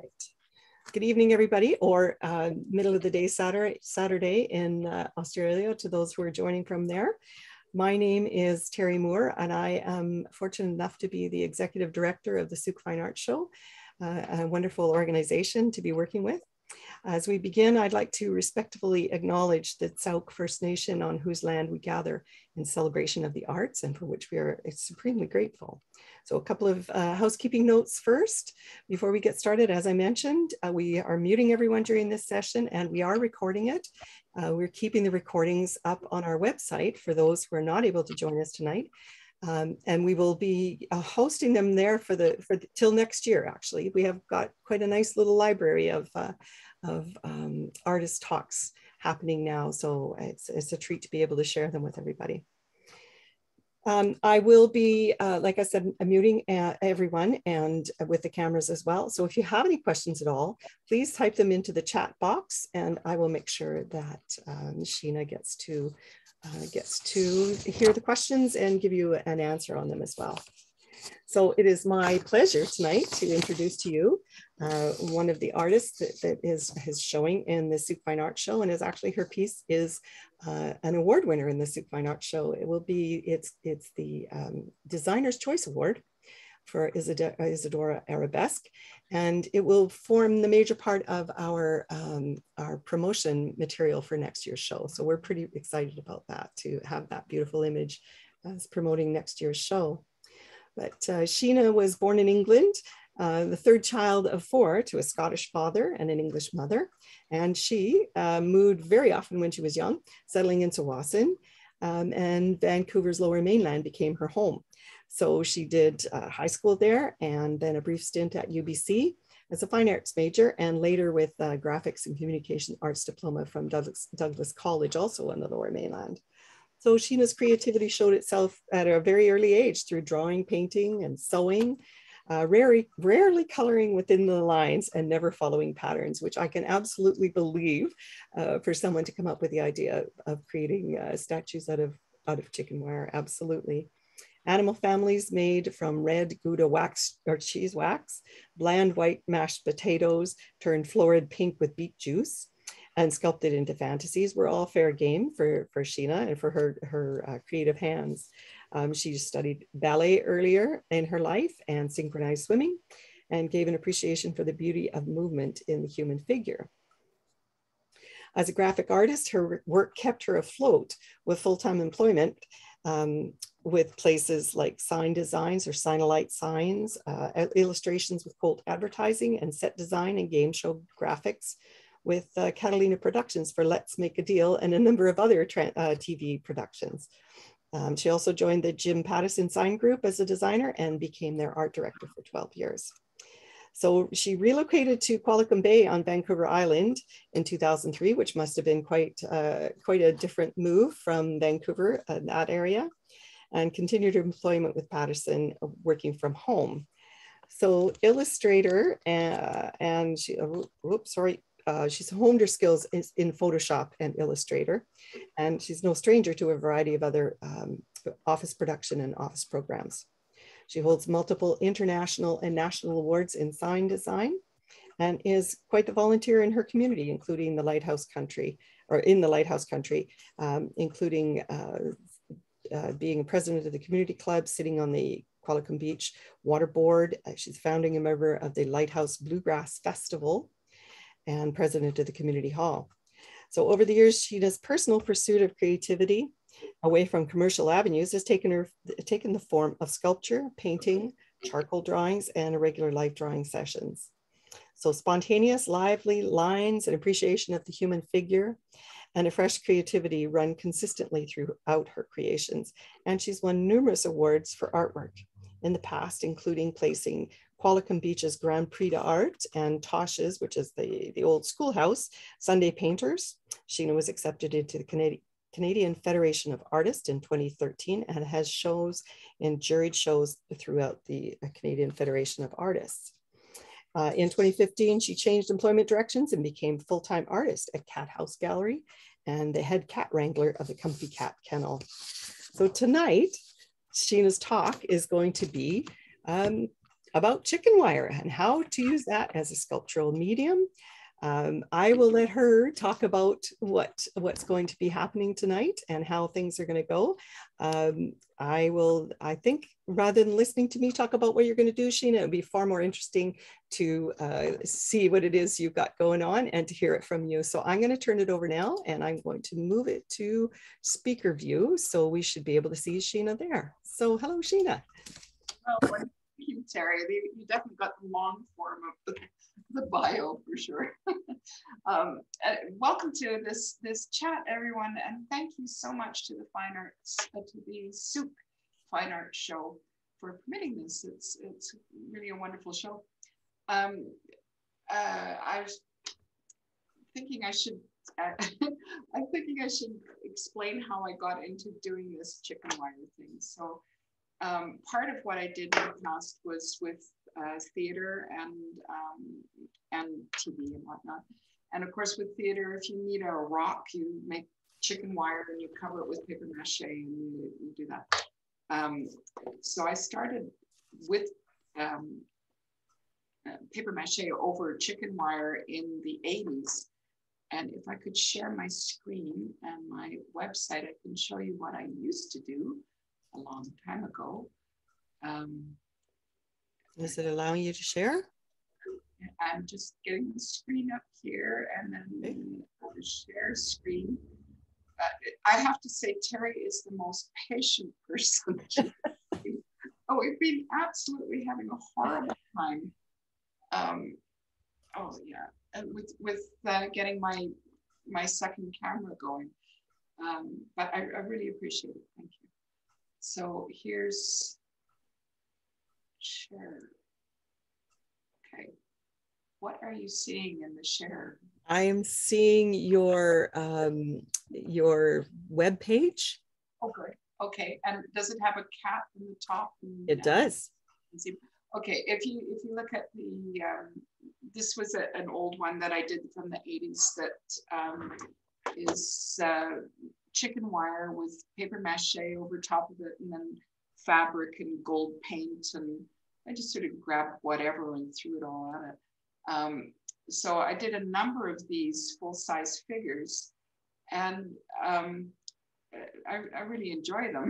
Right. Good evening, everybody, or middle of the day Saturday in Australia to those who are joining from there. My name is Terry Moore, and I am fortunate enough to be the executive director of the Sooke Fine Arts Show, a wonderful organization to be working with. As we begin, I'd like to respectfully acknowledge the Sooke First Nation on whose land we gather in celebration of the arts and for which we are supremely grateful. So a couple of housekeeping notes first. Before we get started, as I mentioned, we are muting everyone during this session and we are recording it. We're keeping the recordings up on our website for those who are not able to join us tonight. And we will be hosting them there till next year. Actually, we have got quite a nice little library of artist talks happening now, so it's a treat to be able to share them with everybody. I will be, like I said, muting everyone and with the cameras as well. So if you have any questions at all, please type them into the chat box, and I will make sure that Sheena gets to hear the questions and give you an answer on them as well. So it is my pleasure tonight to introduce to you one of the artists that is showing in the Sooke Fine Arts Show, and her piece is an award winner in the Sooke Fine Arts Show. It's the Designer's Choice Award for Isadora Arabesque, and it will form the major part of our promotion material for next year's show. So we're pretty excited about that, to have that beautiful image as promoting next year's show. But Sheena was born in England, the third child of 4 to a Scottish father and an English mother. And she moved very often when she was young, settling in Tsawwassen, and Vancouver's Lower Mainland became her home. So she did high school there and then a brief stint at UBC as a fine arts major, and later with graphics and communication arts diploma from Douglas College, also on the Lower Mainland. So Sheena's creativity showed itself at a very early age through drawing, painting, and sewing, rarely coloring within the lines and never following patterns, which I can absolutely believe for someone to come up with the idea of creating statues out of chicken wire. Absolutely. Animal families made from red Gouda wax or cheese wax, bland white mashed potatoes turned florid pink with beet juice, and sculpted into fantasies were all fair game for Sheena and for her creative hands. She studied ballet earlier in her life and synchronized swimming, and gave an appreciation for the beauty of movement in the human figure. As a graphic artist, her work kept her afloat with full-time employment with places like sign designs or Signalite signs, illustrations with Colt Advertising, and set design and game show graphics with Catalina Productions for Let's Make a Deal and a number of other TV productions. She also joined the Jim Pattison Sign Group as a designer and became their art director for 12 years. So she relocated to Qualicum Bay on Vancouver Island in 2003, which must have been quite a different move from Vancouver, that area, and continued her employment with Pattison, working from home. So illustrator, she's honed her skills in Photoshop and Illustrator, and she's no stranger to a variety of other office production and office programs. She holds multiple international and national awards in sign design and is quite the volunteer in her community, including the Lighthouse Country, including being president of the community club, sitting on the Qualicum Beach Water Board. She's founding a member of the Lighthouse Bluegrass Festival, and president of the community hall. So over the years, Sheena's personal pursuit of creativity away from commercial avenues has taken the form of sculpture, painting, charcoal drawings, and irregular life drawing sessions. So spontaneous, lively lines and appreciation of the human figure and a fresh creativity run consistently throughout her creations. And she's won numerous awards for artwork in the past, including placing Qualicum Beach's Grand Prix d'Art and Tosh's, which is the old schoolhouse, Sunday Painters. Sheena was accepted into the Canadian Federation of Artists in 2013 and has shows in juried shows throughout the Canadian Federation of Artists. In 2015, she changed employment directions and became full-time artist at Cat House Gallery and the head cat wrangler of the Comfy Cat Kennel. So tonight, Sheena's talk is going to be about chicken wire and how to use that as a sculptural medium. I will let her talk about what's going to be happening tonight and how things are going to go. I think rather than listening to me talk about what you're going to do, Sheena, it would be far more interesting to see what it is you've got going on and to hear it from you. So I'm going to turn it over now, and I'm going to move it to speaker view. So we should be able to see Sheena there. So hello, Sheena. Oh, thank you, Terry. You definitely got the long form of the bio for sure. Welcome to this chat, everyone, and thank you so much to the Sooke Fine Arts Show for permitting this. It's really a wonderful show. I was thinking I should I'm thinking I should explain how I got into doing this chicken wire thing. So part of what I did in the past was with theater and TV and whatnot. And of course, with theater, if you need a rock, you make chicken wire and you cover it with paper mache and you do that. So I started with paper mache over chicken wire in the 80s. And if I could share my screen and my website, I can show you what I used to do a long time ago. Is it allowing you to share? I'm just getting the screen up here and then the share screen. I have to say, Terry is the most patient person. Oh, we've been absolutely having a horrible time. Oh yeah, and with getting my second camera going. But I really appreciate it. Thank you. So here's share. Okay. What are you seeing in the share? I am seeing your web page. Oh, good. Okay. And does it have a cat in the top? It does. Okay. If you look at the this was an old one that I did from the 80s that is chicken wire with paper mache over top of it, and then fabric and gold paint, and I just sort of grabbed whatever and threw it all at it. So I did a number of these full-size figures, and I really enjoy them.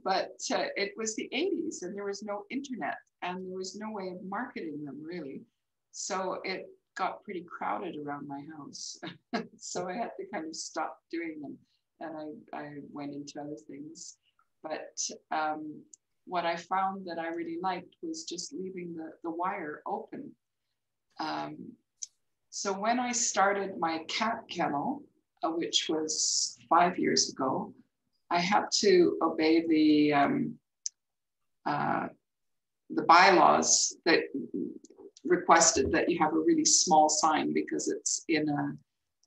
But it was the 80s, and there was no internet, and there was no way of marketing them really. So it got pretty crowded around my house. So I had to kind of stop doing them, and I went into other things. But what I found that I really liked was just leaving the wire open. So when I started my cat kennel, which was 5 years ago, I had to obey the bylaws that requested that you have a really small sign because it's in a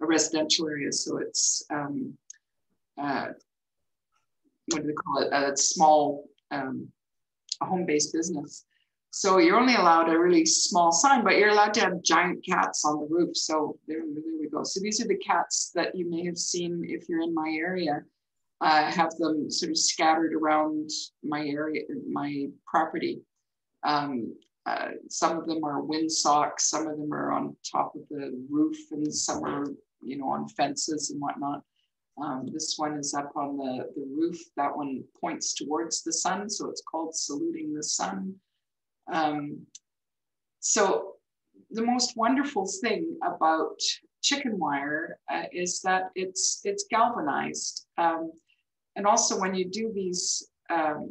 residential area. So it's, what do they call it? A small, a home-based business. So you're only allowed a really small sign, but you're allowed to have giant cats on the roof. So there we go. So these are the cats that you may have seen if you're in my area. I have them sort of scattered around my area, my property. Some of them are windsocks, some of them are on top of the roof, and some are, you know, on fences and whatnot. This one is up on the roof. That one points towards the sun, so it's called Saluting the Sun. So the most wonderful thing about chicken wire is that it's galvanized. And also when you do these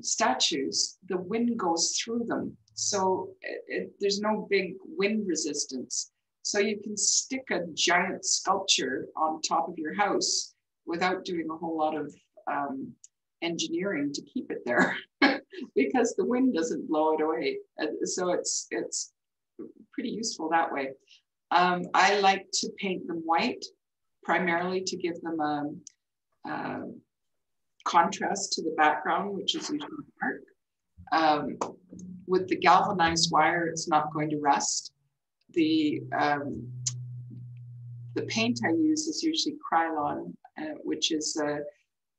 statues, the wind goes through them. So there's no big wind resistance. So you can stick a giant sculpture on top of your house without doing a whole lot of engineering to keep it there because the wind doesn't blow it away. So it's pretty useful that way. I like to paint them white, primarily to give them a contrast to the background, which is usually dark. With the galvanized wire, it's not going to rust. The paint I use is usually Krylon, which is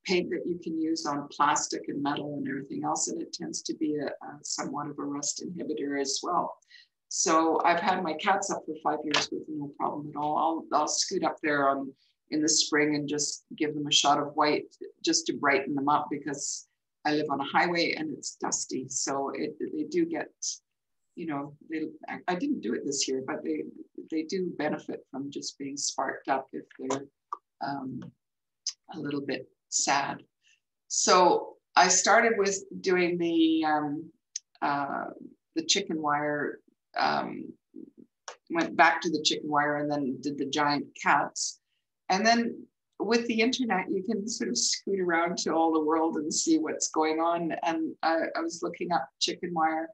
paint that you can use on plastic and metal and everything else, and it tends to be a somewhat of a rust inhibitor as well. So I've had my cats up for 5 years with no problem at all. I'll scoot up there in the spring and just give them a shot of white just to brighten them up, because I live on a highway and it's dusty. So they do get, you know, I didn't do it this year, but they do benefit from just being sparked up if they're a little bit sad. So I started with doing the chicken wire, went back to the chicken wire and then did the giant cats. And then with the internet, you can sort of scoot around to all the world and see what's going on. And I was looking up chicken wire.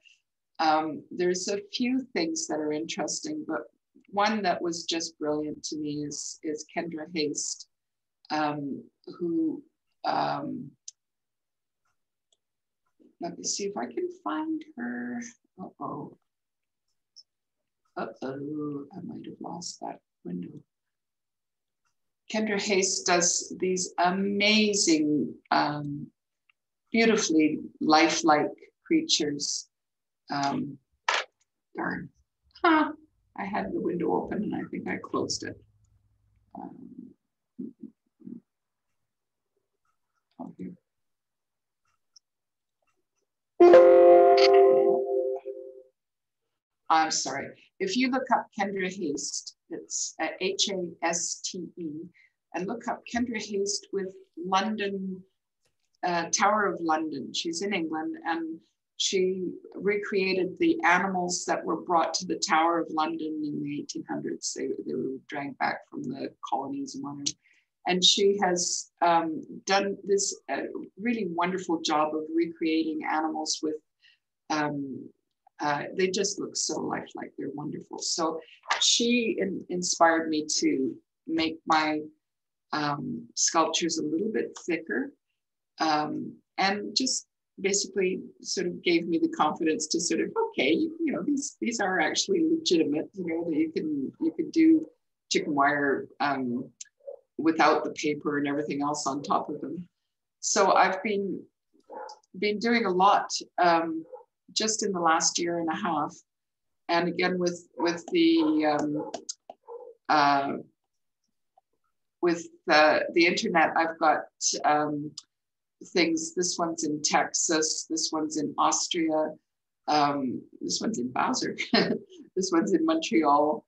There's a few things that are interesting, but one that was just brilliant to me is Kendra Haste, who, let me see if I can find her. Uh-oh, I might have lost that window. Kendra Haste does these amazing, beautifully lifelike creatures. Darn. Huh. I had the window open and I think I closed it. Oh, here. I'm sorry. If you look up Kendra Haste, it's H-A-S-T-E, and look up Kendra Haste with London, Tower of London. She's in England, and she recreated the animals that were brought to the Tower of London in the 1800s. They were dragged back from the colonies and whatnot. And she has done this really wonderful job of recreating animals with, they just look so lifelike, they're wonderful. So she inspired me to make my sculptures a little bit thicker, and just basically sort of gave me the confidence to sort of, okay, you know, these are actually legitimate, you know, that you can do chicken wire without the paper and everything else on top of them. So I've been doing a lot just in the last year and a half, and again with the internet, I've got things. This one's in Texas. This one's in Austria. This one's in Bowser. This one's in Montreal.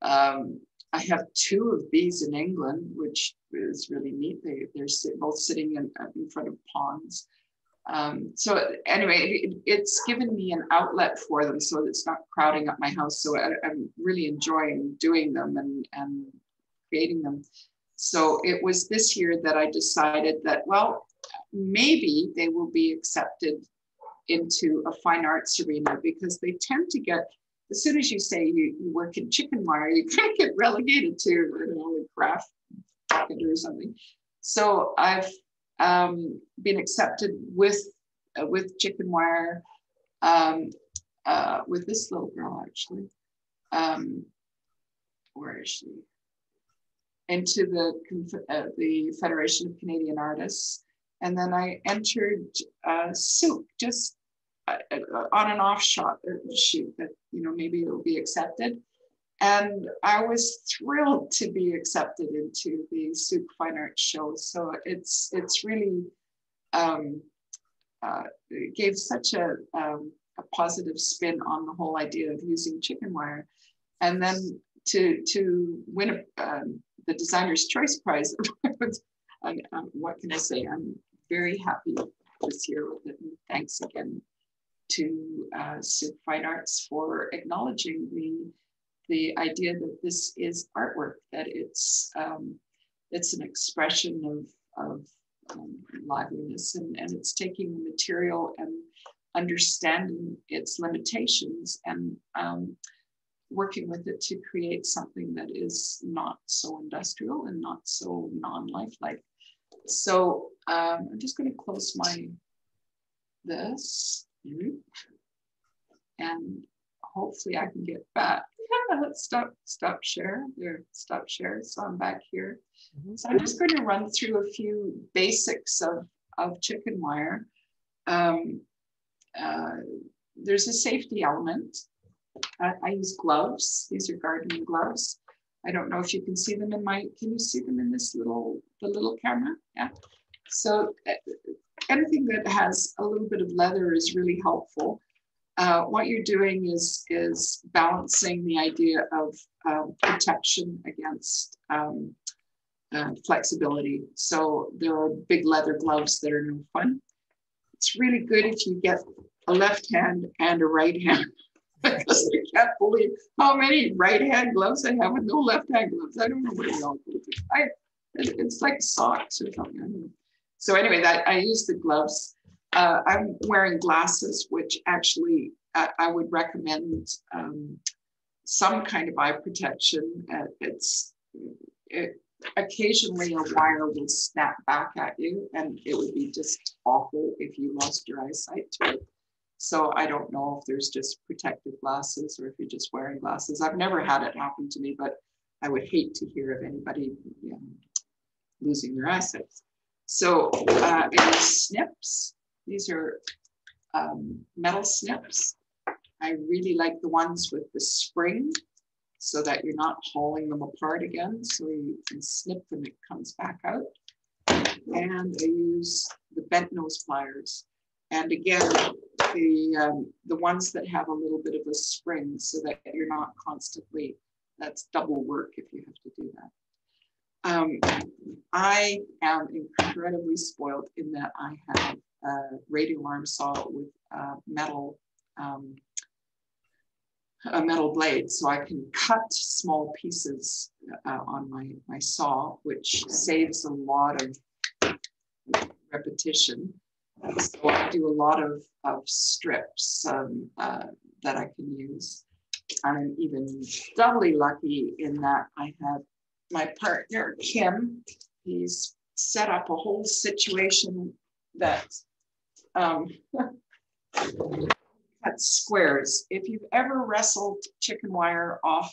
I have 2 of these in England, which is really neat. They're both sitting in front of ponds. So anyway, it's given me an outlet for them, so it's not crowding up my house. So I'm really enjoying doing them and creating them. So it was this year that I decided that, well, maybe they will be accepted into a fine arts arena, because they tend to get, as soon as you say you work in chicken wire, you kind of get relegated to, you know, a craft or something. So I've been accepted with chicken wire, with this little girl actually. Where is she? Into the Federation of Canadian Artists, and then I entered Sooke, just on an off shoot that, you know, maybe it'll be accepted. And I was thrilled to be accepted into the Sooke Fine Arts Show. So it's really it gave such a positive spin on the whole idea of using chicken wire, and then to win the Designer's Choice Prize. What can I say? I'm very happy this year with it. And thanks again to Sooke Fine Arts for acknowledging the idea that this is artwork, that it's an expression of liveliness, and it's taking the material and understanding its limitations and working with it to create something that is not so industrial and not so non-lifelike. So I'm just going to close this, and hopefully I can get back. let's stop share. There, stop share. So I'm back here. So I'm just going to run through a few basics of chicken wire. There's a safety element. I use gloves. These are gardening gloves. I don't know if you can see them in can you see them in this the little camera? Yeah. So anything that has a little bit of leather is really helpful. What you're doing is balancing the idea of protection against flexibility. So there are big leather gloves that are no fun. It's really good if you get a left hand and a right hand. Because I can't believe how many right-hand gloves I have with no left-hand gloves. I don't know what they all go to. It's like socks or something. I don't know. So anyway, I use the gloves. I'm wearing glasses, which actually I would recommend some kind of eye protection. Occasionally a wire will snap back at you, and it would be just awful if you lost your eyesight to it. So I don't know if there's just protective glasses or if you're just wearing glasses. I've never had it happen to me, but I would hate to hear of anybody losing their eyesight. So I use snips. These are metal snips. I really like the ones with the spring so that you're not hauling them apart again. So you can snip and it comes back out. And I use the bent nose pliers. And again, the ones that have a little bit of a spring so that you're not constantly, that's double work if you have to do that. I am incredibly spoiled in that I have a radial arm saw with a metal blade, so I can cut small pieces on my saw, which saves a lot of repetition. So I do a lot of strips that I can use. I'm even doubly lucky in that I have my partner, Kim. He's set up a whole situation that cuts squares. If you've ever wrestled chicken wire off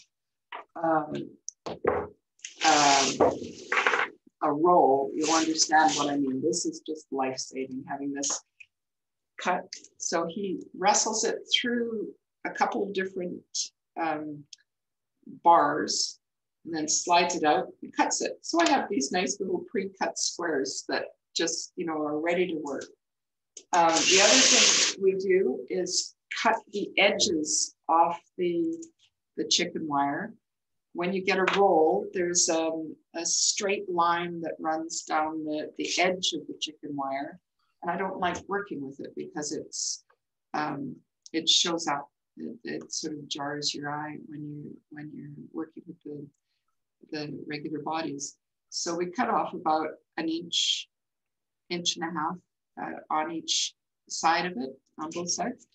a roll, you'll understand what I mean. This is just life-saving, having this cut. So he wrestles it through a couple of different bars and then slides it out and cuts it. So I have these nice little pre-cut squares that just, are ready to work. The other thing we do is cut the edges off the chicken wire. When you get a roll, there's a straight line that runs down the edge of the chicken wire. And I don't like working with it because it shows up. It sort of jars your eye when you're working with the regular bodies. So we cut off about an inch and a half on each side of it, on both sides.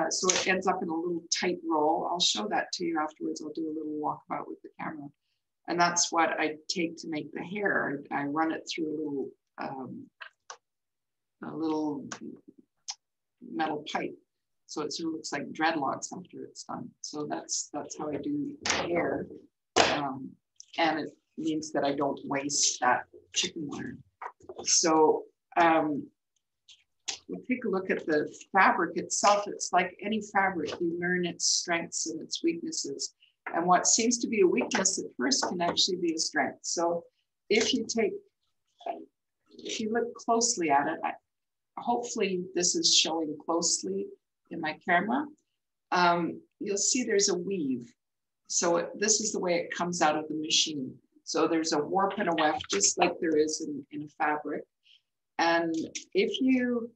So it ends up in a little tight roll. I'll show that to you afterwards. I'll do a little walkabout with the camera. And that's what I take to make the hair. I run it through a little metal pipe. So it sort of looks like dreadlocks after it's done. So that's how I do the hair. And it means that I don't waste that chicken wire. So we'll take a look at the fabric itself. It's like any fabric, you learn its strengths and its weaknesses. And what seems to be a weakness at first can actually be a strength. So if you look closely at it, hopefully this is showing closely in my camera, you'll see there's a weave. So this is the way it comes out of the machine. So there's a warp and a weft, just like there is in a fabric. And if you're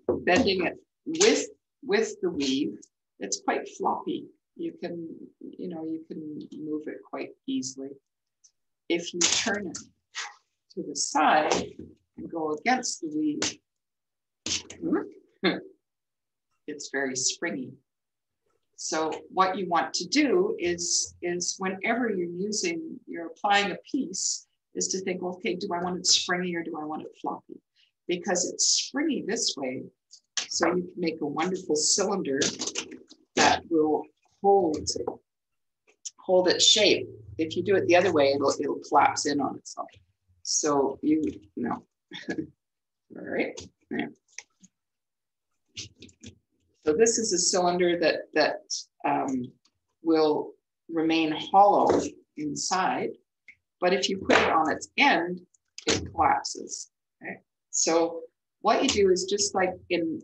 bending it with the weave, it's quite floppy. You can move it quite easily. If you turn it to the side and go against the weave, it's very springy. So what you want to do is whenever you're applying a piece, is to think, okay, do I want it springy or do I want it floppy? Because it's springy this way, so you can make a wonderful cylinder that will hold its shape. If you do it the other way, it'll collapse in on itself. So you know. All right. There. So this is a cylinder that will remain hollow inside, but if you put it on its end, it collapses. Okay. So what you do is just like in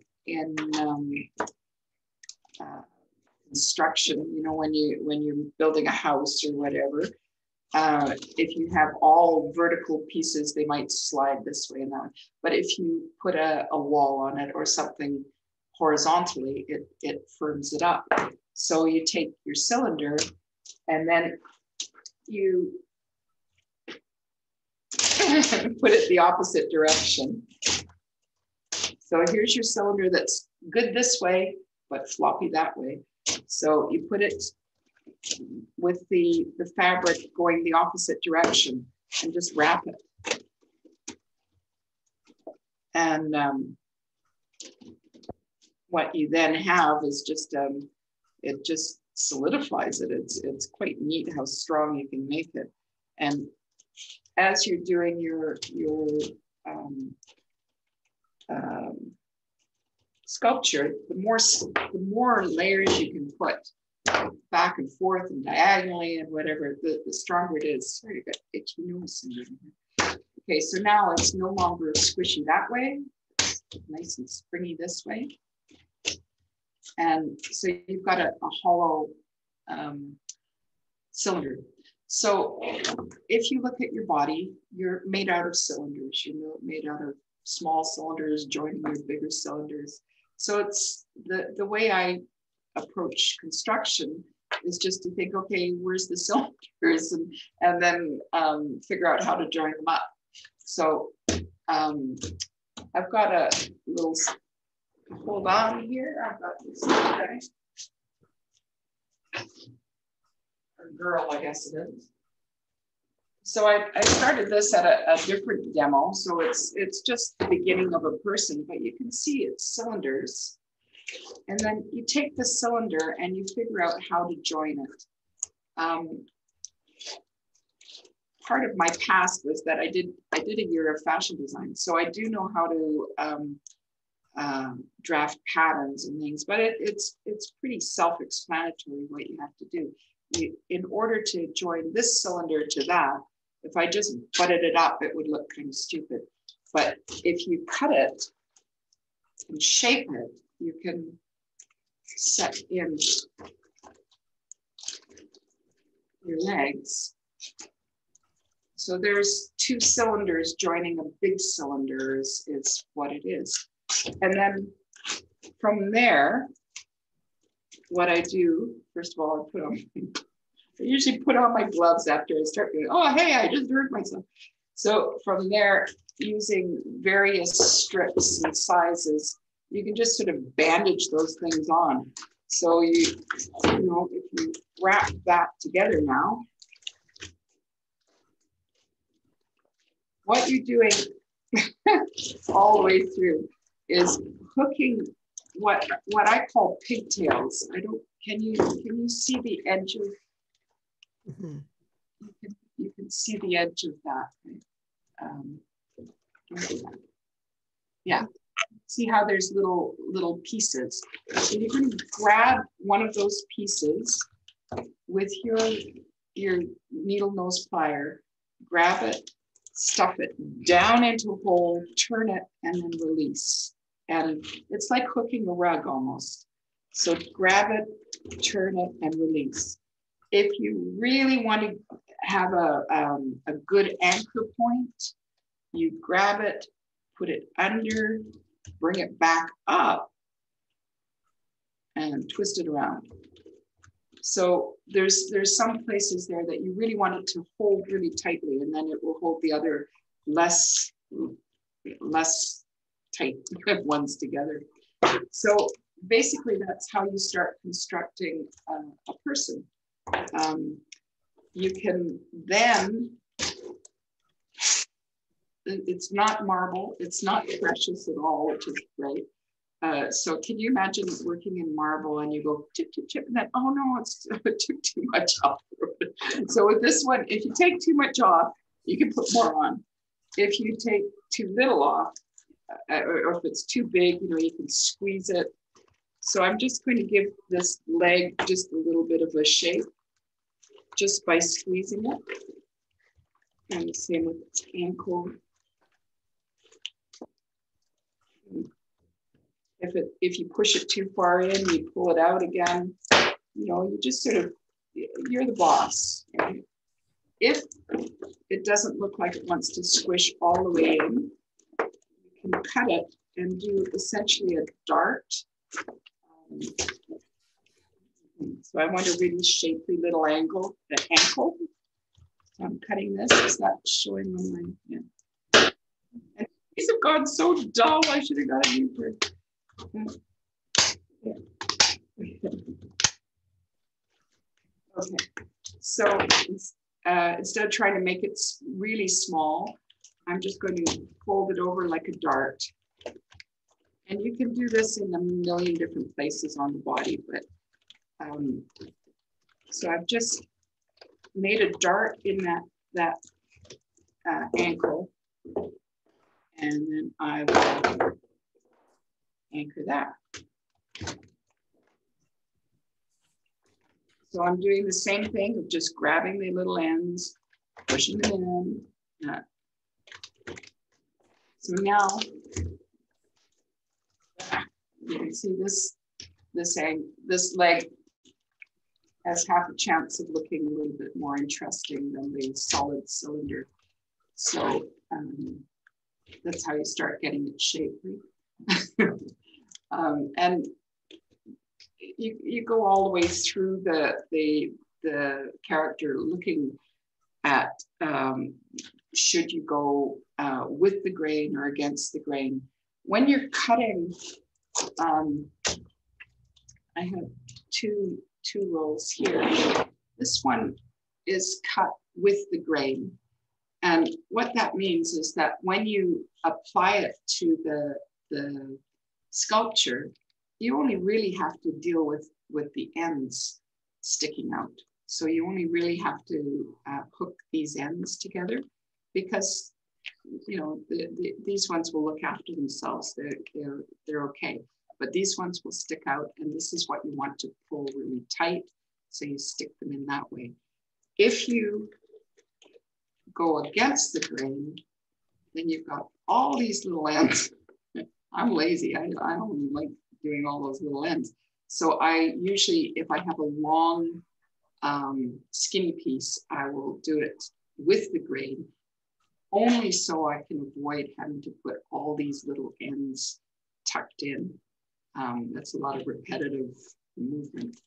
construction, you know, when you're building a house or whatever, if you have all vertical pieces, they might slide this way and that way. But if you put a wall on it or something horizontally, it firms it up. So you take your cylinder and then you put it the opposite direction. So here's your cylinder that's good this way, but floppy that way. So you put it with the fabric going the opposite direction and just wrap it. And what you then have is just, it just solidifies it. It's quite neat how strong you can make it. And as you're doing your sculpture, the more layers you can put back and forth and diagonally and whatever, the stronger it is. Sorry, I got itchy nose syndrome. Okay, so now it's no longer squishy that way. It's nice and springy this way. And so you've got a hollow cylinder. So if you look at your body, you're made out of cylinders. You're made out of small cylinders joining your bigger cylinders. So it's the way I approach construction is just to think, okay, where's the cylinders, and then figure out how to join them up. So I've got a little, hold on here. I've got this guy. Or girl, I guess it is. So I started this at a different demo. So it's just the beginning of a person, but you can see it's cylinders. And then you take the cylinder and you figure out how to join it. Part of my past was that I did a year of fashion design. So I do know how to draft patterns and things, but it's pretty self-explanatory what you have to do. In order to join this cylinder to that, if I just butted it up, it would look kind of stupid. But if you cut it and shape it, you can set in your legs. So there's two cylinders joining a big cylinder is what it is. And then from there, what I do, first of all, I usually put on my gloves after I start going, oh, hey, I just hurt myself. So from there, using various strips and sizes, you can just sort of bandage those things on. So you know, if you wrap that together now, what you're doing all the way through is hooking what I call pigtails. Can you see the edge of, Mm-hmm. you can see the edge of that. Right? Yeah. See how there's little pieces. So you're going to grab one of those pieces with your needle nose plier, grab it, stuff it down into a hole, turn it, and then release. And it's like hooking a rug almost. So grab it, turn it, and release. If you really want to have a good anchor point, you grab it, put it under, bring it back up, and twist it around. So there's some places there that you really want it to hold really tightly, and then it will hold the other less tight ones together. So basically that's how you start constructing a person. You can then, it's not marble, it's not precious at all, which is great. So can you imagine working in marble and you go chip, chip, chip, and then, oh no, it took too much off. So with this one, if you take too much off, you can put more on. If you take too little off, or if it's too big, you know, you can squeeze it. So I'm just going to give this leg just a little bit of a shape just by squeezing it. And the same with its ankle. If you push it too far in, you pull it out again. You know, you just sort of, you're the boss. Right? If it doesn't look like it wants to squish all the way in, you can cut it and do essentially a dart. So I want a really shapely little ankle. So I'm cutting this. Is that showing on my, yeah. And these have gone so dull. I should have got a new print. Yeah. Okay, so instead of trying to make it really small, I'm just going to fold it over like a dart. And you can do this in a million different places on the body, but so I've just made a dart in that ankle, and then I will anchor that. So I'm doing the same thing of just grabbing the little ends, pushing them in. So now you can see this leg has half a chance of looking a little bit more interesting than the solid cylinder. So that's how you start getting it shaped. And you go all the way through the character looking at should you go with the grain or against the grain. When you're cutting, I have two rolls here. This one is cut with the grain. And what that means is that when you apply it to the sculpture, you only really have to deal with the ends sticking out. So you only really have to hook these ends together, because you know these ones will look after themselves. They're okay, but these ones will stick out, and this is what you want to pull really tight. So you stick them in that way. If you go against the grain, then you've got all these little ends. I'm lazy. I don't like doing all those little ends. So I usually, if I have a long skinny piece, I will do it with the grain, only so I can avoid having to put all these little ends tucked in. That's a lot of repetitive movement.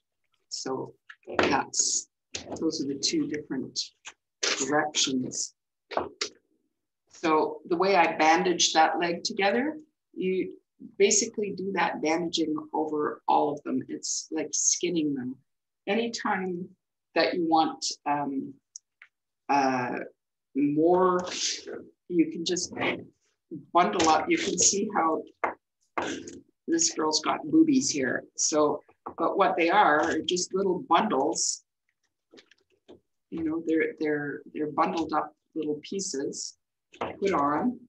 So those are the two different directions. So the way I bandage that leg together, you basically do that bandaging over all of them. It's like skinning them. Anytime that you want more, you can just bundle up. You can see how this girl's got boobies here. So, but what they are just little bundles. You know, they're bundled up little pieces, put on,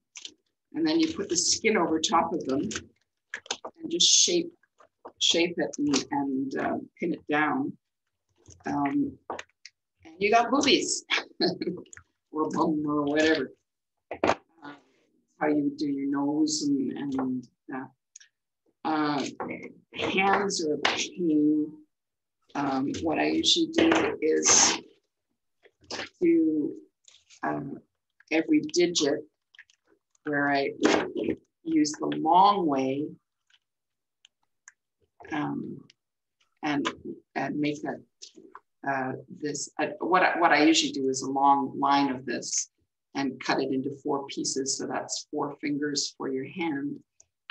and then you put the skin over top of them and just shape it and pin it down. And you got boobies or bum or whatever. How you do your nose and hands are a pain. What I usually do is do every digit where I use the long way and make that what I usually do is a long line of this and cut it into 4 pieces. So that's 4 fingers for your hand.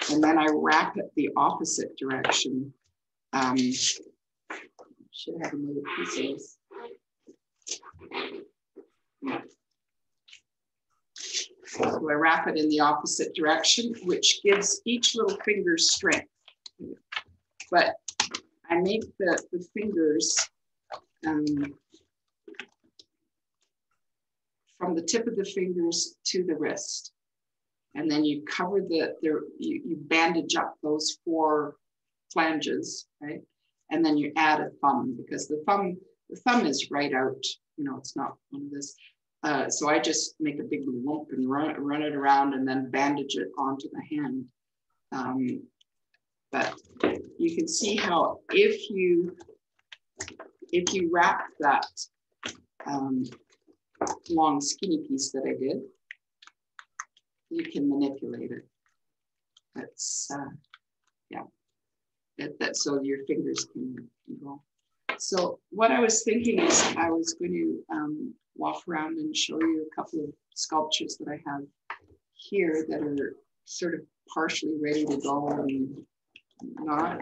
And then I wrap it the opposite direction. Should have another pieces. So I wrap it in the opposite direction, which gives each little finger strength. but I make the fingers from the tip of the fingers to the wrist. And then you cover you bandage up those 4 flanges, right? And then you add a thumb, because the thumb is right out, you know, it's not one of this. So I just make a big lump and run it around and then bandage it onto the hand. But you can see how if you wrap that long skinny piece that I did, you can manipulate it. That's yeah. So your fingers can go. So what I was thinking is I was going to walk around and show you a couple of sculptures that I have here that are sort of partially ready to go and not.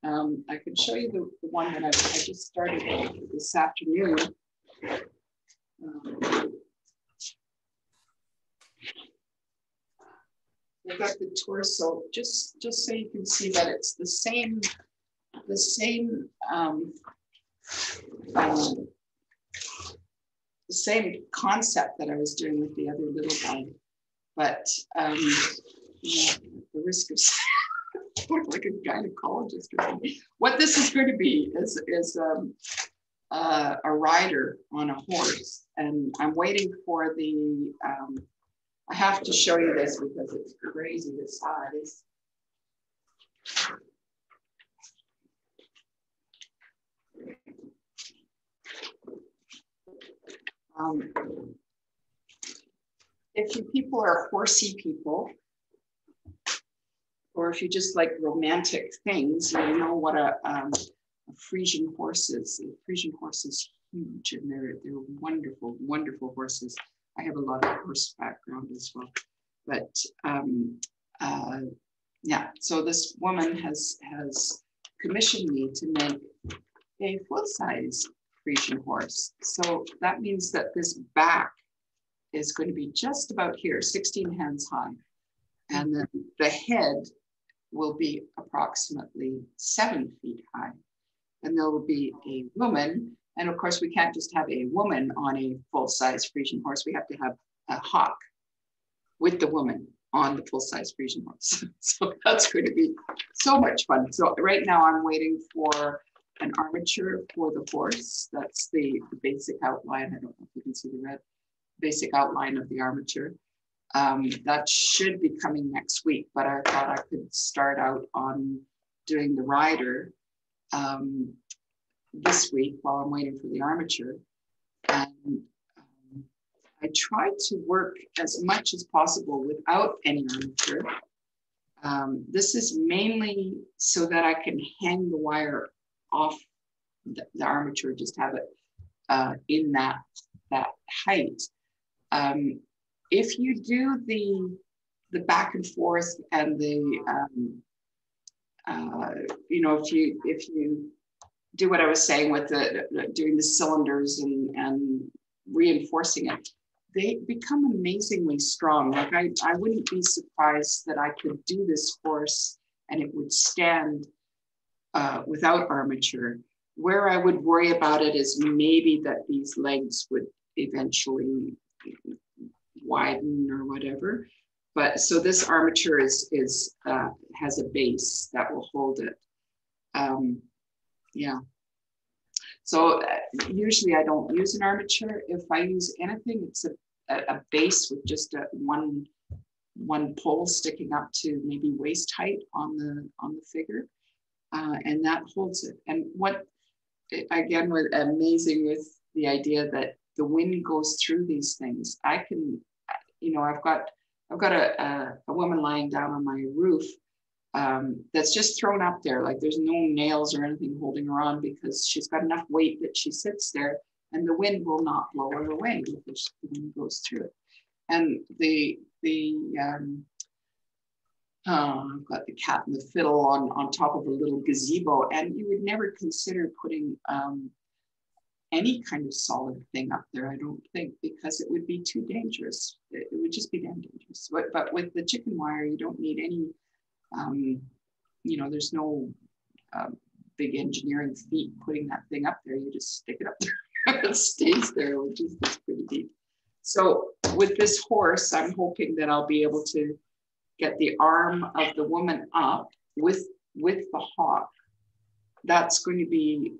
I can show you the one that I just started this afternoon. I've got the torso, just so you can see that it's the same concept that I was doing with the other little guy, but the risk of like a gynecologist or something. What this is going to be is a rider on a horse, and I'm waiting for the. I have to show you this because it's crazy the size. If you people are horsey people, or if you just like romantic things, you know what a Frisian horse is. A Frisian horse is huge, and they're wonderful, wonderful horses. I have a lot of horse background as well, but yeah. So this woman has commissioned me to make a full-size Frisian horse. So that means that this back is going to be just about here, 16 hands high, and then the head will be approximately 7 feet high, and there will be a woman. And of course, we can't just have a woman on a full-size Frisian horse. We have to have a hawk with the woman on the full-size Frisian horse. So that's going to be so much fun. So right now I'm waiting for an armature for the horse. That's the basic outline. I don't know if you can see the red basic outline of the armature. That should be coming next week, but I thought I could start out on doing the rider this week while I'm waiting for the armature. And I tried to work as much as possible without any armature. This is mainly so that I can hang the wire off the armature, just have it in that height. If you do the back and forth and the you know, if you do what I was saying with doing the cylinders and reinforcing it, they become amazingly strong. Like I wouldn't be surprised that I could do this horse and it would stand without armature. Where I would worry about it is maybe that these legs would eventually widen or whatever. But so this armature has a base that will hold it. Yeah. So usually I don't use an armature. If I use anything, it's a base with just one pole sticking up to maybe waist height on the figure, and that holds it. And what again was amazing with the idea that the wind goes through these things. I can, you know, I've got a woman lying down on my roof. That's just thrown up there. Like there's no nails or anything holding her on because she's got enough weight that she sits there and the wind will not blow her away because the wind goes through it. And I've got the cat and the fiddle on top of a little gazebo, and you would never consider putting any kind of solid thing up there, I don't think, because it would be too dangerous. It would just be damn dangerous. But with the chicken wire, you don't need any you know, there's no big engineering feat putting that thing up there. You just stick it up there. It stays there, which is pretty neat. So with this horse, I'm hoping that I'll be able to get the arm of the woman up with the hawk. That's going to be,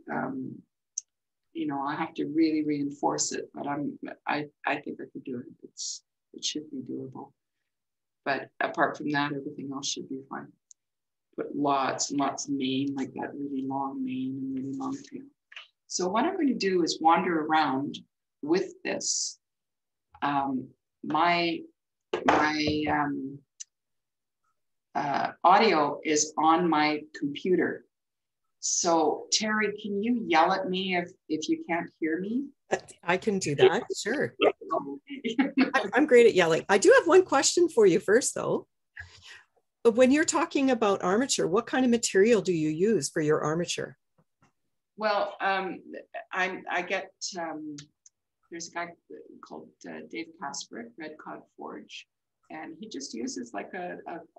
you know, I have to really reinforce it, but I think I could do it. It should be doable. But apart from that, everything else should be fine. Put lots and lots of mane, like that really long mane and really long tail. So what I'm going to do is wander around with this. My audio is on my computer. So Terry, can you yell at me if you can't hear me? I can do that, sure. I'm great at yelling. I do have one question for you first, though. When you're talking about armature, what kind of material do you use for your armature? Well, I get, there's a guy called Dave Kasprick, Red Cod Forge, and he just uses like a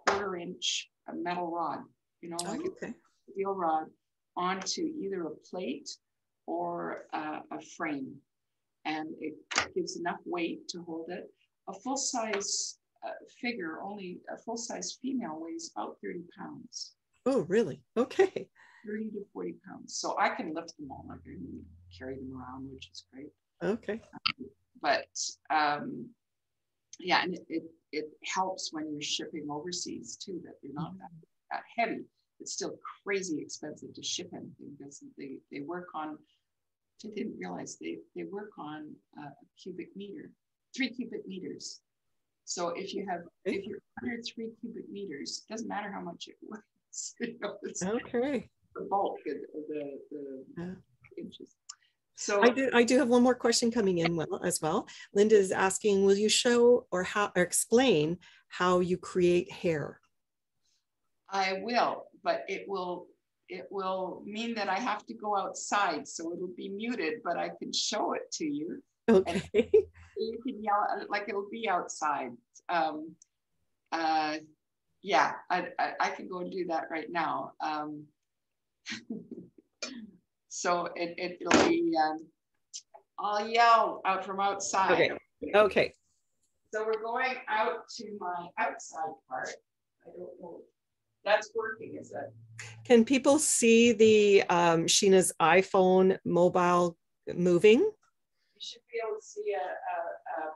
1/4 inch metal rod, you know, like a steel rod onto either a plate or a frame. And it gives enough weight to hold it. A full-size figure, only a full-size female weighs about 30 pounds. Oh, really? Okay. 30 to 40 pounds. So I can lift them all. I can carry them around, which is great. Okay. But yeah, and it helps when you're shipping overseas too, that they're not that heavy. It's still crazy expensive to ship anything because they work on, I didn't realize they work on a cubic meter, 3 cubic meters. So if you're under 3 cubic meters, it doesn't matter how much it weighs. You know, it's the bulk of the inches. So I do have one more question coming in as well. Linda is asking, will you show or explain how you create hair? I will, but it will mean that I have to go outside, so it'll be muted, but I can show it to you. Okay. And you can yell, like it'll be outside. Yeah, I can go and do that right now. So it'll be, I'll yell out from outside. Okay. So we're going out to my outside part. I don't know. That's working, is it? Can people see the Sheena's iPhone mobile moving? You should be able to see a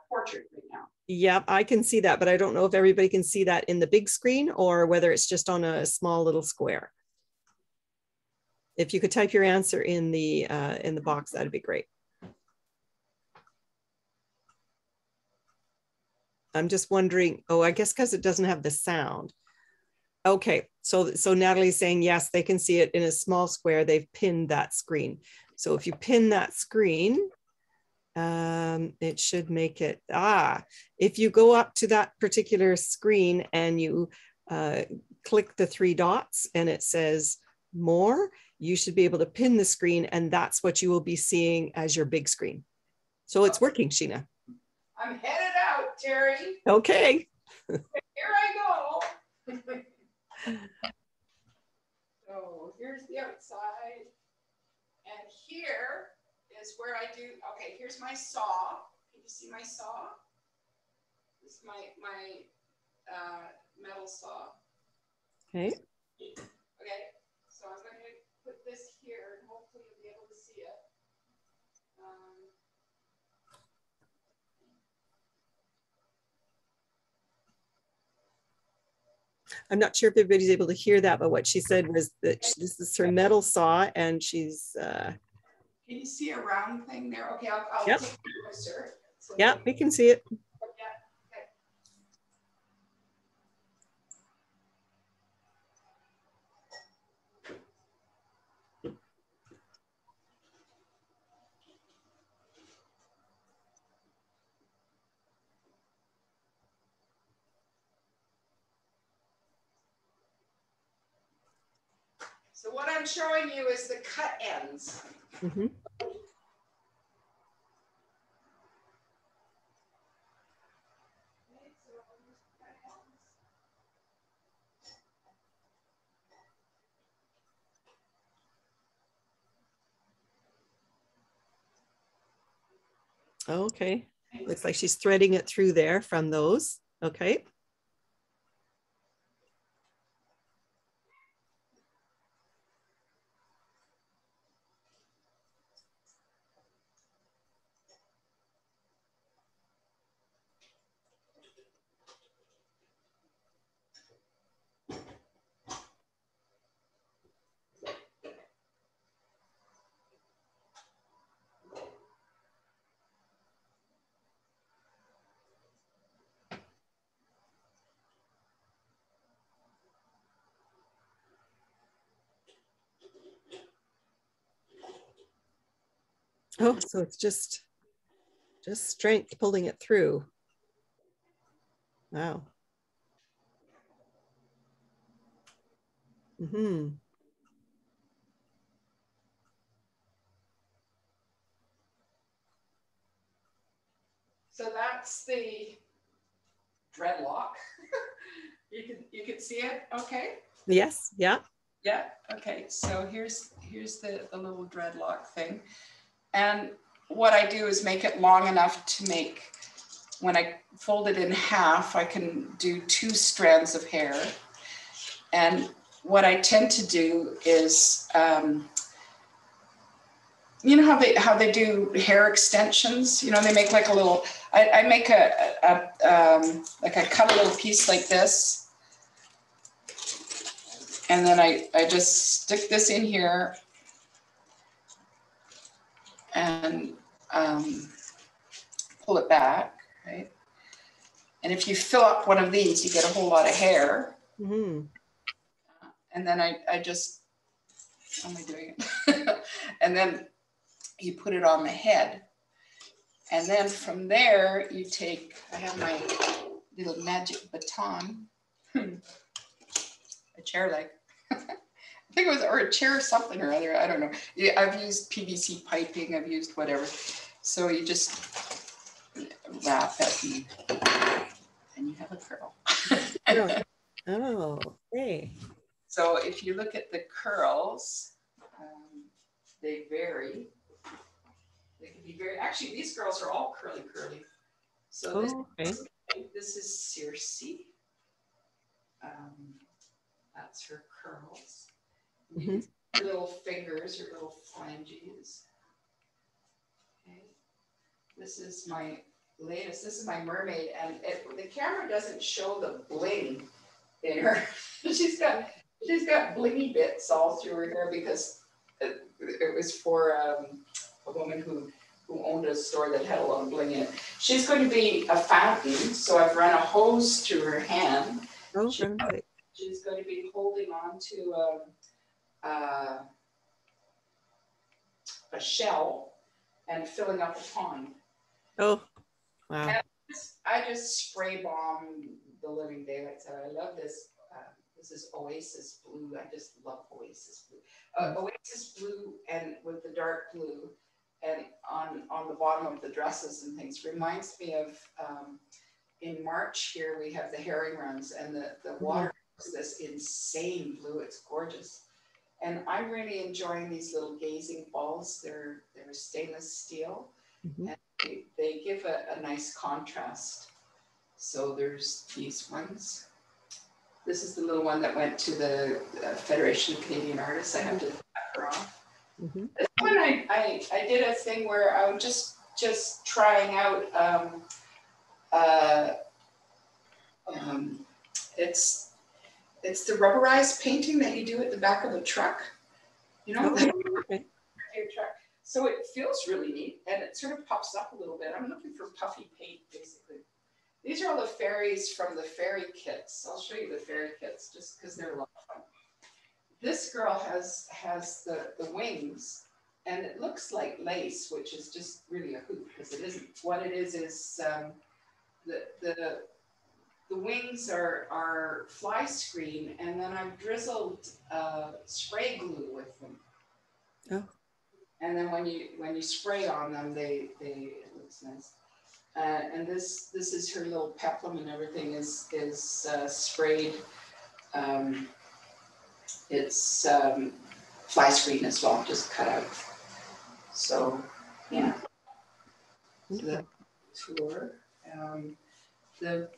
portrait right now. Yep, I can see that, but I don't know if everybody can see that in the big screen or whether it's just on a small little square. If you could type your answer in the box, that'd be great. I'm just wondering, oh, I guess because it doesn't have the sound. Okay, so Natalie's saying, yes, they can see it in a small square. They've pinned that screen. So if you pin that screen, it should make it, if you go up to that particular screen and you click the 3 dots and it says more, you should be able to pin the screen and that's what you will be seeing as your big screen. So it's working, Sheena. I'm headed out, Terry. Okay. Here I go. So here's the outside. And here is where I do, okay, here's my saw. Can you see my saw? This is my metal saw. Okay. Okay, so I'm going to put this here and hopefully you'll be able to see it. I'm not sure if everybody's able to hear that, but what she said was that this is her metal saw and she's... Can you see a round thing there? Okay, I'll yep. take it closer. So yeah, we can see it. Yeah, okay. So what I'm showing you is the cut ends. Mm-hmm. Okay. Looks like she's threading it through there from those. Okay. Oh, so it's just strength pulling it through. Wow. Mm-hmm. So that's the dreadlock. You can see it, okay? Yes, yeah. Yeah, okay. So here's the little dreadlock thing. And what I do is make it long enough to make, when I fold it in half, I can do 2 strands of hair. And what I tend to do is, you know how they do hair extensions? You know, they make like a little, I make like I cut a little piece like this. And then I just stick this in here and pull it back, right? And if you fill up one of these, you get a whole lot of hair. Mm-hmm. And then I just, how am I doing it? And then you put it on the head. And then from there, you take, I have my little magic baton, a chair leg. I think it was, or a chair or something or other, I don't know. Yeah, I've used PVC piping, I've used whatever. So you just wrap it and you have a curl. Oh, okay. So if you look at the curls, they vary. They can be very, actually these girls are all curly. So this is Circe. That's her curls. You can see her little fingers, her little phalanges. Okay. This is my latest, this is my mermaid, and the camera doesn't show the bling in her. she's got blingy bits all through her hair because it was for a woman who owned a store that had a lot of bling in it. She's going to be a fountain, so I've run a hose through her hand. Oh, she's going to be holding on to a shell and filling up a pond. Oh, wow. And I just spray bomb the living daylights out. I love this. This is Oasis Blue. I just love Oasis Blue. Oasis Blue and with the dark blue and on the bottom of the dresses and things reminds me of in March here we have the herring runs and the water is this insane blue. It's gorgeous. And I'm really enjoying these little gazing balls. They're stainless steel. And they give a nice contrast. So there's these ones. This is the little one that went to the Federation of Canadian Artists. I have to cut her off. This one I did a thing where I was just trying out. It's the rubberized painting that you do at the back of a truck. You know, your truck. So it feels really neat and it sort of puffs up a little bit. I'm looking for puffy paint, basically. These are all the fairies from the fairy kits. I'll show you the fairy kits just because they're a lot of fun. This girl has the wings and it looks like lace, which is just really a hoot because it isn't. What it is the wings are fly screen and then I've drizzled spray glue with them. Oh. And then when you spray on them, it looks nice. And this is her little peplum and everything is sprayed. It's fly screen as well, just cut out. So yeah. the tour.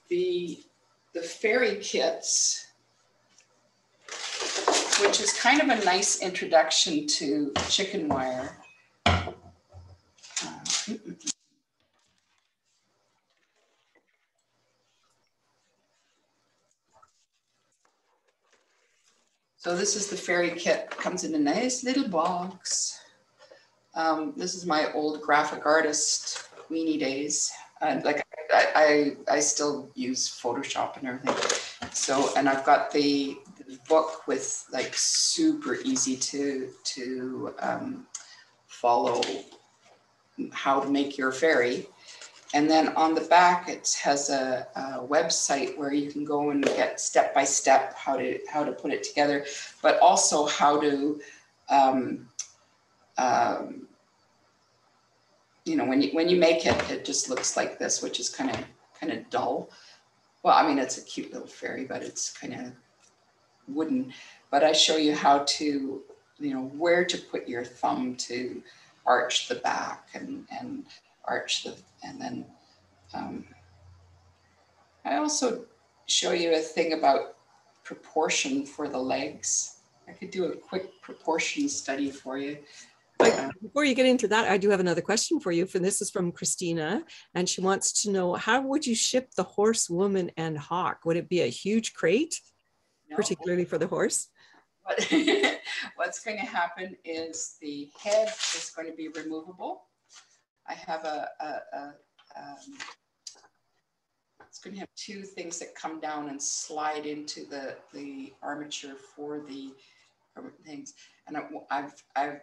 The fairy kits, which is kind of a nice introduction to chicken wire. So this is the fairy kit, comes in a nice little box. This is my old graphic artist weenie days. Like I still use Photoshop and everything. So, and I've got the book with like super easy to follow how to make your fairy. And then on the back, it has a website where you can go and get step-by-step how to put it together, but also how to, you know, when you make it, it just looks like this, which is kind of dull. Well, I mean, it's a cute little fairy, but it's kind of wooden. But I show you how to, you know, where to put your thumb to arch the back and arch the, and then I also show you a thing about proportion for the legs. I could do a quick proportion study for you. Before you get into that, I do have another question for you. This is from Christina, and she wants to know, how would you ship the horse, woman, and hawk? Would it be a huge crate, particularly for the horse? What's going to happen is the head is going to be removable. I have it's going to have two things that come down and slide into the armature for the things. And I've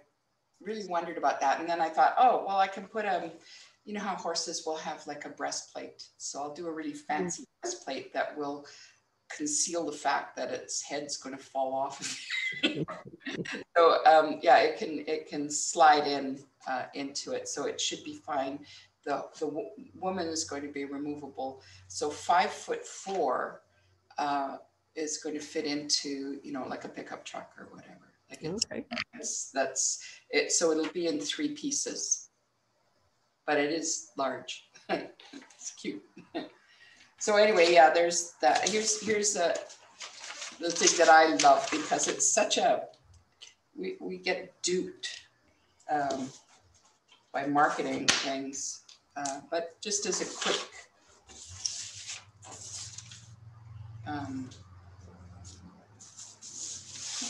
really wondered about that. And then I thought, oh, well, I can put you know how horses will have like a breastplate. So I'll do a really fancy breastplate that will conceal the fact that its head's going to fall off. So yeah, it can slide into it. So it should be fine. The woman is going to be removable. So 5'4" is going to fit into, you know, like a pickup truck or whatever. Like that's it. So it'll be in 3 pieces, but it is large. It's cute. So anyway, yeah, there's that. Here's the thing that I love, because it's such a, we get duped by marketing things. But just as a quick,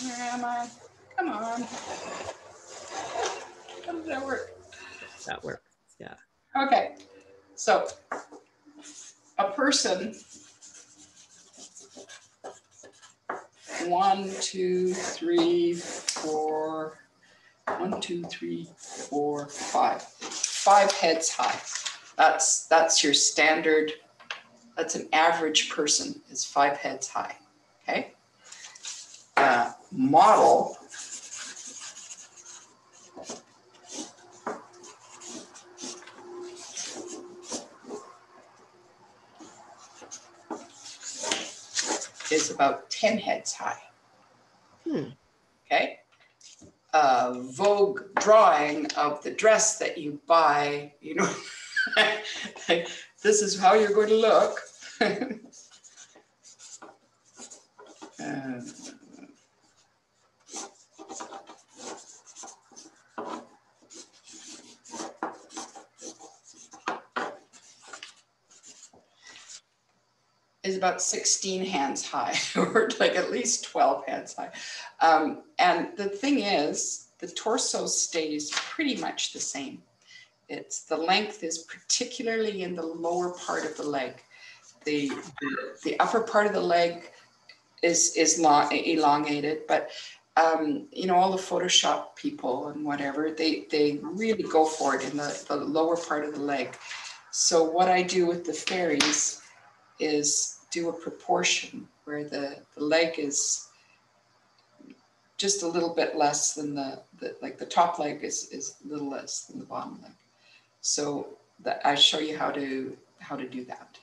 where am I? Come on. How does that work? That works, yeah. Okay, so a person, 1, 2, 3, 4, 1, 2, 3, 4, 5. 5 heads high. That's your standard. That's an average person, is 5 heads high. Okay. Model is about 10 heads high. Okay. Vogue drawing of the dress that you buy, you know, this is how you're going to look. Is about 16 hands high, or like at least 12 hands high. And the thing is, the torso stays pretty much the same. It's the length is particularly in the lower part of the leg. The upper part of the leg is long, elongated, but you know, all the Photoshop people and whatever, they really go for it in the lower part of the leg. So what I do with the fairies is do a proportion where the leg is just a little bit less than like the top leg is a little less than the bottom leg. So I show you how to do that.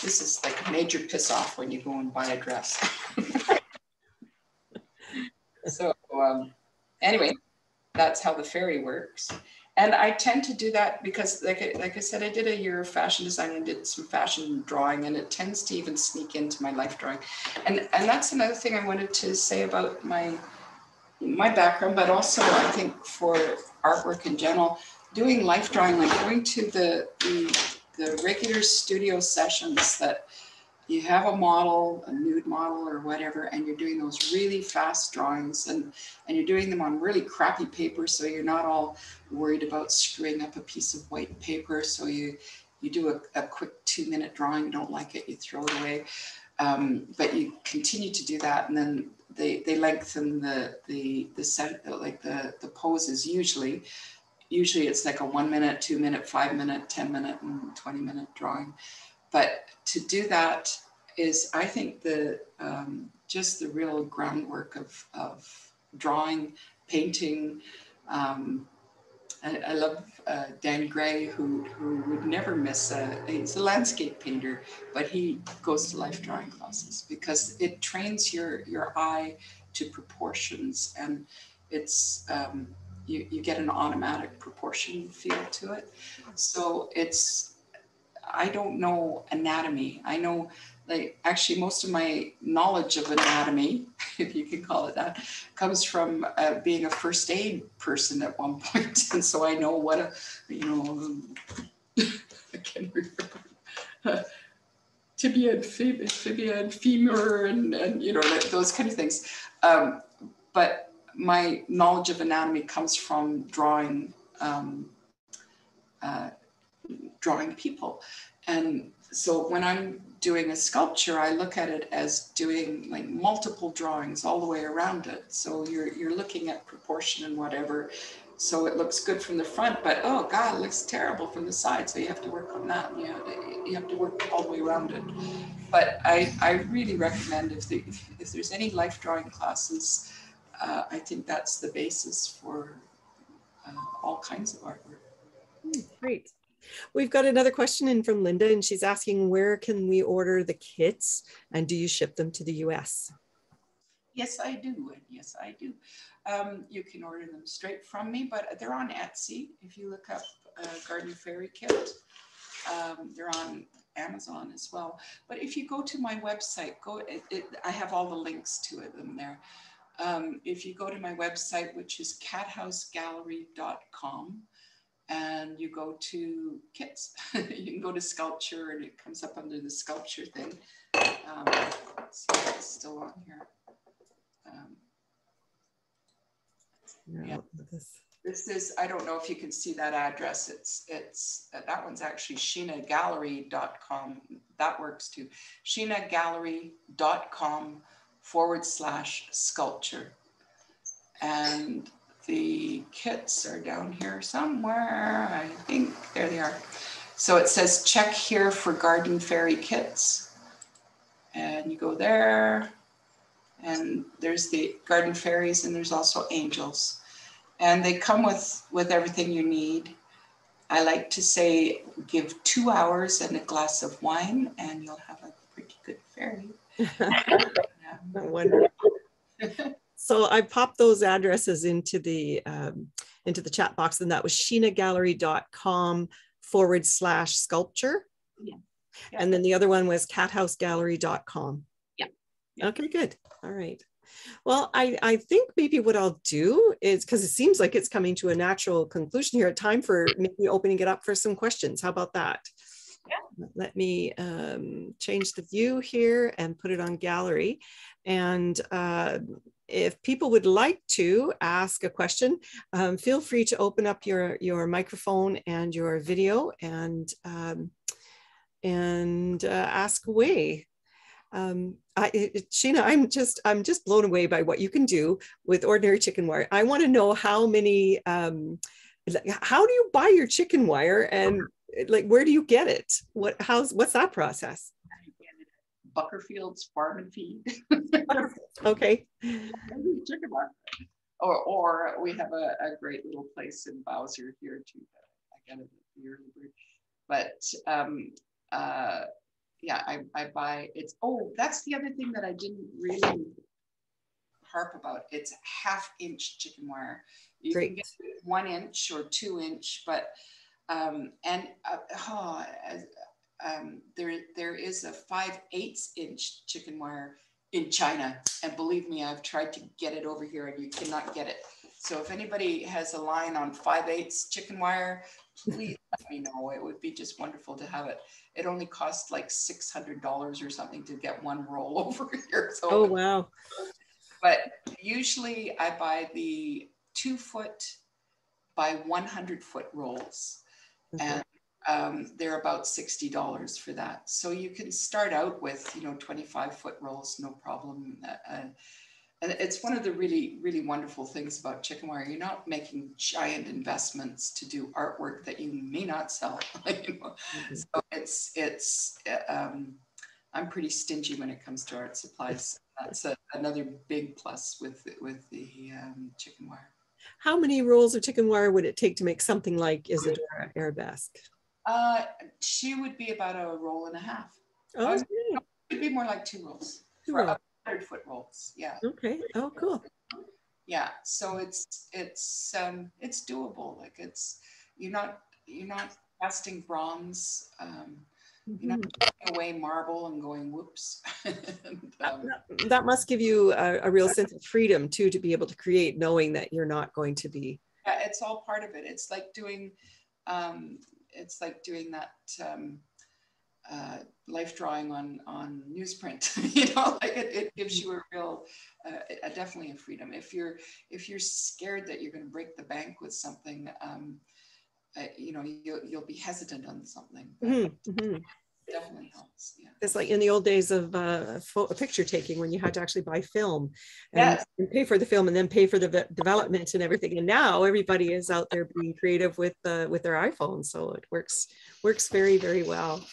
This is like a major piss off when you go and buy a dress. So anyway, that's how the fairy works. And I tend to do that because, like I said, I did a year of fashion design and did some fashion drawing, and it tends to even sneak into my life drawing. And that's another thing I wanted to say about my background, but also I think for artwork in general, doing life drawing, like going to the regular studio sessions that you have a model, a nude model or whatever, and you're doing those really fast drawings, and you're doing them on really crappy paper, so you're not all worried about screwing up a piece of white paper. So you do a quick 2-minute drawing, don't like it, you throw it away. But you continue to do that, and then they lengthen the set, like the poses. Usually it's like a 1 minute, 2 minute, 5 minute, 10 minute, and 20 minute drawing. But to do that is, I think, just the real groundwork of drawing, painting. I love Dan Gray, who would never miss he's a landscape painter, but he goes to life drawing classes because it trains your eye to proportions, and it's you get an automatic proportion feel to it. So I don't know anatomy. I know, like, actually most of my knowledge of anatomy, if you can call it that, comes from being a first aid person at one point. And so I know what I can't remember, tibia and fibia and femur and those kind of things. But my knowledge of anatomy comes from drawing people. And so when I'm doing a sculpture, I look at it as doing like multiple drawings all the way around it. So you're looking at proportion and whatever. So it looks good from the front, but oh God, it looks terrible from the side. So you have to work on that. You have to work all the way around it. But I really recommend if there's any life drawing classes, I think that's the basis for all kinds of artwork. Great. We've got another question in from Linda, and she's asking, where can we order the kits, and do you ship them to the US? Yes, I do. And yes, I do. You can order them straight from me, but they're on Etsy. If you look up Garden Fairy Kit, they're on Amazon as well. But if you go to my website, I have all the links to it in there. If you go to my website, which is cathousegallery.com, and you go to kits, you can go to sculpture, and it comes up under the sculpture thing. Let's see if it's still on here. Yeah. This is, I don't know if you can see that address. It's that one's actually sheenagallery.com. That works too. sheenagallery.com/sculpture. And the kits are down here somewhere. I think there they are. So it says check here for Garden Fairy kits. And you go there, and there's the Garden Fairies, and there's also angels. And they come with everything you need. I like to say, give 2 hours and a glass of wine, and you'll have a pretty good fairy. Wonderful. So I popped those addresses into the chat box, and that was sheenagallery.com/sculpture. Yeah. And then the other one was cathousegallery.com. Yeah. Okay, good. All right. Well, I think maybe what I'll do is, because it seems like it's coming to a natural conclusion here, time for maybe opening it up for some questions. How about that? Yeah. Let me change the view here and put it on gallery. And if people would like to ask a question, feel free to open up your microphone and your video and ask away. Sheena, I'm just blown away by what you can do with ordinary chicken wire. I want to know how many, how do you buy your chicken wire, and like, where do you get it? What's that process? Buckerfield's Farm and Feed. Okay. Chicken wire. Or we have a great little place in Bowser here too. I got it at the early bird. But yeah, I buy, that's the other thing that I didn't really harp about. It's 1/2 inch chicken wire. You Great. can get 1 inch or 2 inch, but there is a 5/8 inch chicken wire in China, and believe me, I've tried to get it over here, and you cannot get it. So if anybody has a line on 5/8 chicken wire, please let me know. It would be just wonderful to have it. It only costs like $600 or something to get 1 roll over here. So, oh, wow. But usually I buy the 2-foot by 100-foot rolls. Okay. And they're about $60 for that. So you can start out with, 25-foot rolls, no problem. And it's one of the really, really wonderful things about chicken wire. You're not making giant investments to do artwork that you may not sell. So it's I'm pretty stingy when it comes to art supplies. That's another big plus with the chicken wire. How many rolls of chicken wire would it take to make something like Isadora Arabesque? She would be about 1.5 rolls. Oh, it'd be more like 2 rolls. 2 rolls. 100-foot rolls. Yeah. Okay. Oh, cool. Yeah. So it's doable. Like you're not casting bronze. You're not taking away marble and going whoops. That must give you a real sense of freedom too, to be able to create, knowing that you're not going to be. Yeah, it's all part of it. It's like doing that life drawing on newsprint. Like it gives you a real, definitely a freedom. If you're scared that you're going to break the bank with something, you'll be hesitant on something. Definitely helps. Yeah. It's like in the old days of picture taking, when you had to actually buy film and pay for the film and then pay for the development and everything. And now everybody is out there being creative with their iPhone, so it works very, very well.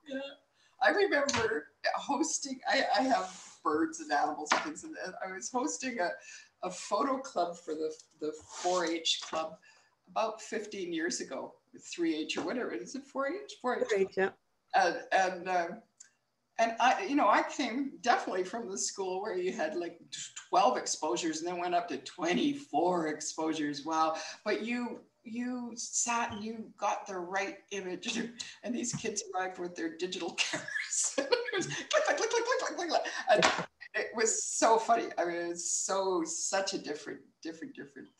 Yeah. I remember hosting. I have birds and animals and things, and I was hosting a photo club for the 4-H club about 15 years ago, with 3-H or whatever. Is it 4-H? 4-H. Yeah. And I came definitely from the school where you had like 12 exposures and then went up to 24 exposures. Wow. But you sat and you got the right image, and these kids arrived with their digital cameras. It was click, click, click, click, click, click, click. And it was so funny. I mean, it's such a different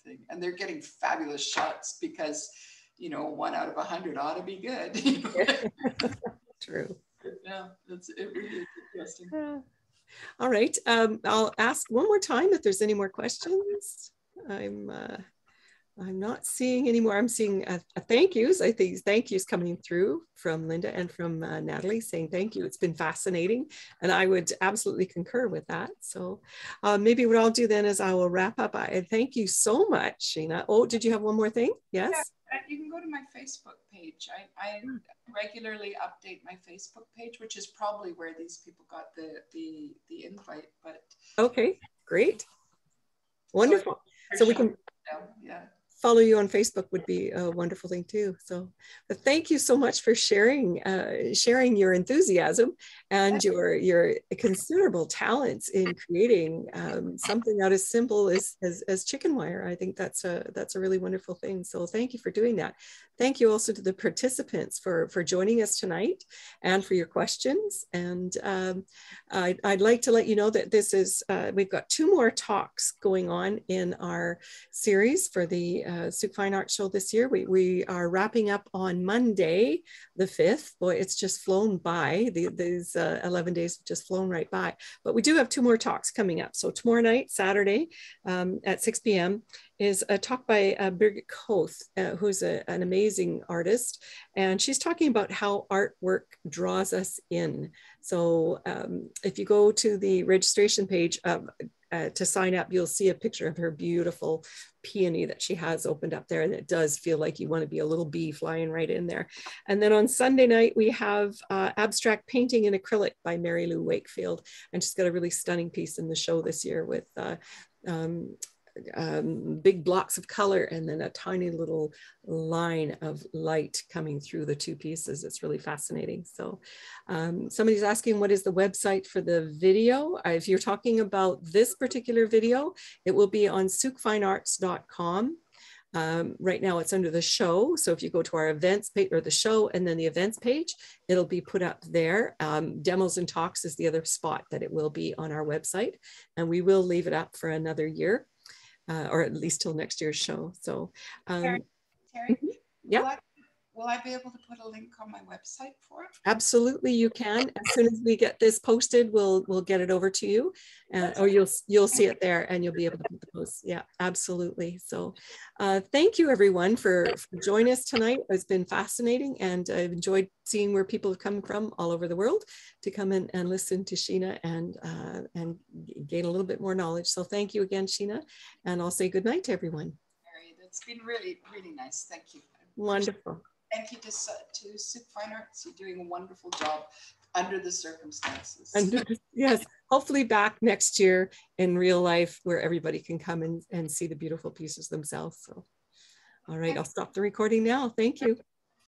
thing. And they're getting fabulous shots because, 1 out of 100 ought to be good. True. Yeah, it really is interesting. All right. I'll ask one more time if there's any more questions. I'm not seeing any more. I'm seeing thank yous. I think thank yous coming through from Linda and from Natalie saying thank you. It's been fascinating, and I would absolutely concur with that. So maybe what I'll do then is I will wrap up. I thank you so much, Sheena. Oh, did you have one more thing? Yes. Yeah, you can go to my Facebook page. I regularly update my Facebook page, which is probably where these people got the invite. But okay, great, wonderful. So we can. Yeah. Follow you on Facebook would be a wonderful thing too. So thank you so much for sharing your enthusiasm and your considerable talents in creating something out as simple as chicken wire. I think that's a really wonderful thing. So thank you for doing that. Thank you also to the participants for joining us tonight and for your questions. And I'd like to let you know that this is, we've got 2 more talks going on in our series for the Sooke Fine Arts Show this year. We are wrapping up on Monday, the 5th. Boy, it's just flown by. These 11 days have just flown right by. But we do have 2 more talks coming up. So tomorrow night, Saturday at 6 p.m. is a talk by Birgit Koth, who's an amazing artist. And she's talking about how artwork draws us in. So if you go to the registration page to sign up, you'll see a picture of her beautiful peony that she has opened up there. And it does feel like you want to be a little bee flying right in there. And then on Sunday night, we have abstract painting in acrylic by Mary Lou Wakefield. And she's got a really stunning piece in the show this year with big blocks of color and then a tiny little line of light coming through the two pieces. It's really fascinating. So somebody's asking, what is the website for the video? If you're talking about this particular video, it will be on SookeFineArts.com. Right now it's under the show. So if you go to our events page or the show and then the events page, it'll be put up there. Demos and talks is the other spot that it will be on our website. And we will leave it up for another year or at least till next year's show. So Terry, yeah. Will I be able to put a link on my website for it? Absolutely, you can. As soon as we get this posted, we'll get it over to you, or you'll see it there, and you'll be able to put the post. Yeah, absolutely. So, thank you everyone for joining us tonight. It's been fascinating, and I've enjoyed seeing where people have come from all over the world to come in and listen to Sheena and gain a little bit more knowledge. So, thank you again, Sheena, and I'll say good night to everyone. Mary, it's been really, really nice. Thank you. Wonderful. Thank you to Sooke Fine Arts. You're doing a wonderful job under the circumstances. Yes, hopefully back next year in real life where everybody can come and see the beautiful pieces themselves. So, all right, I'll stop the recording now. Thank you.